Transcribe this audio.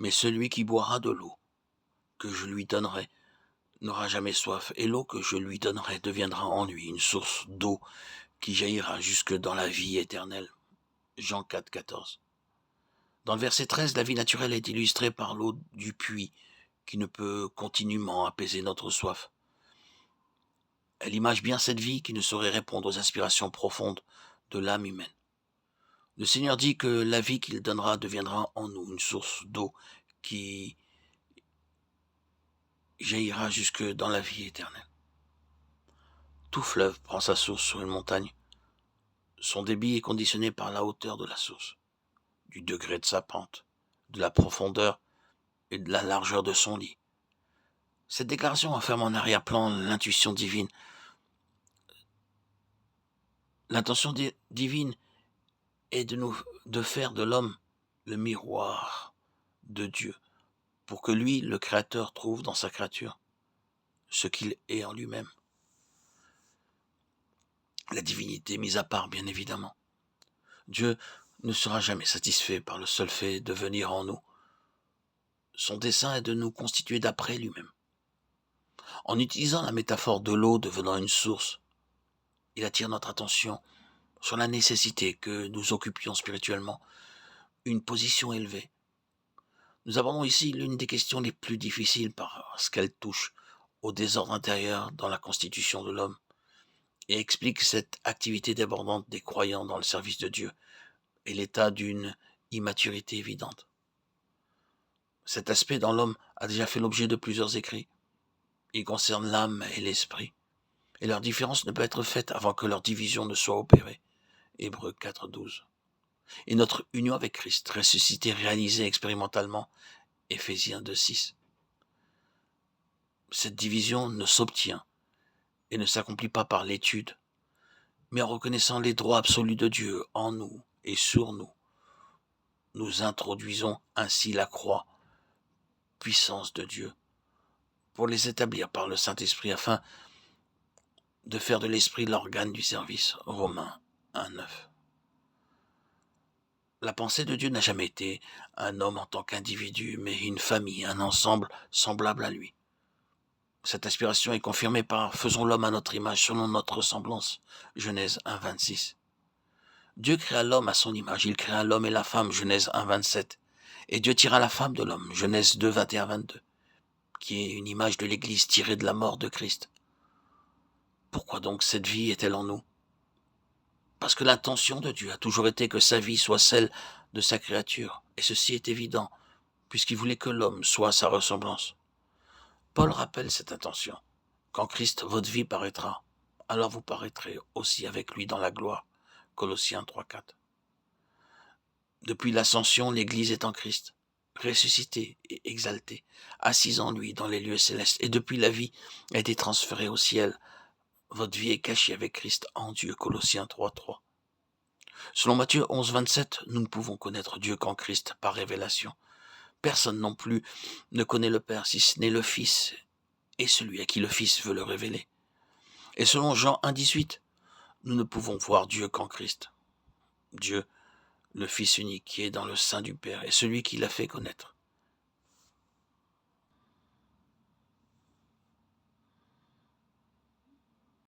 Mais celui qui boira de l'eau que je lui donnerai n'aura jamais soif, et l'eau que je lui donnerai deviendra en lui une source d'eau qui jaillira jusque dans la vie éternelle. Jean 4, 14. Dans le verset 13, la vie naturelle est illustrée par l'eau du puits qui ne peut continuellement apaiser notre soif. Elle image bien cette vie qui ne saurait répondre aux aspirations profondes de l'âme humaine. Le Seigneur dit que la vie qu'il donnera deviendra en nous une source d'eau qui jaillira jusque dans la vie éternelle. Tout fleuve prend sa source sur une montagne. Son débit est conditionné par la hauteur de la source, du degré de sa pente, de la profondeur et de la largeur de son lit. Cette déclaration enferme en arrière-plan l'intuition divine. L'intention divine est de faire de l'homme le miroir de Dieu, pour que lui, le Créateur, trouve dans sa créature ce qu'il est en lui-même. La divinité mise à part, bien évidemment. Dieu ne sera jamais satisfait par le seul fait de venir en nous. Son dessein est de nous constituer d'après lui-même. En utilisant la métaphore de l'eau devenant une source, il attire notre attention sur la nécessité que nous occupions spirituellement une position élevée. Nous abordons ici l'une des questions les plus difficiles parce qu'elle touche au désordre intérieur dans la constitution de l'homme et explique cette activité débordante des croyants dans le service de Dieu et l'état d'une immaturité évidente. Cet aspect dans l'homme a déjà fait l'objet de plusieurs écrits. Il concerne l'âme et l'esprit, et leur différence ne peut être faite avant que leur division ne soit opérée. Hébreux 4, 12. Et notre union avec Christ, ressuscité, réalisée expérimentalement, Éphésiens 2, 6. Cette division ne s'obtient et ne s'accomplit pas par l'étude, mais en reconnaissant les droits absolus de Dieu en nous et sur nous. Nous introduisons ainsi la croix, puissance de Dieu, pour les établir par le Saint-Esprit afin de faire de l'Esprit l'organe du service. Romains 1, 9. La pensée de Dieu n'a jamais été un homme en tant qu'individu, mais une famille, un ensemble semblable à lui. Cette aspiration est confirmée par « Faisons l'homme à notre image, selon notre ressemblance » Genèse 1, 26. Dieu créa l'homme à son image, il créa l'homme et la femme, Genèse 1, 27. Et Dieu tira la femme de l'homme, Genèse 2, 21, 22, qui est une image de l'Église tirée de la mort de Christ. Pourquoi donc cette vie est-elle en nous ? Parce que l'intention de Dieu a toujours été que sa vie soit celle de sa créature, et ceci est évident, puisqu'il voulait que l'homme soit à sa ressemblance. Paul rappelle cette intention. Quand Christ, votre vie paraîtra, alors vous paraîtrez aussi avec lui dans la gloire. Colossiens 3, 4. Depuis l'ascension, l'Église est en Christ, ressuscitée et exaltée, assise en lui dans les lieux célestes, et depuis la vie a été transférée au ciel. Votre vie est cachée avec Christ en Dieu. Colossiens 3, 3. Selon Matthieu 11, 27, nous ne pouvons connaître Dieu qu'en Christ par révélation. Personne non plus ne connaît le Père si ce n'est le Fils et celui à qui le Fils veut le révéler. Et selon Jean 1, 18, nous ne pouvons voir Dieu qu'en Christ. Dieu, le Fils unique qui est dans le sein du Père, est celui qui l'a fait connaître.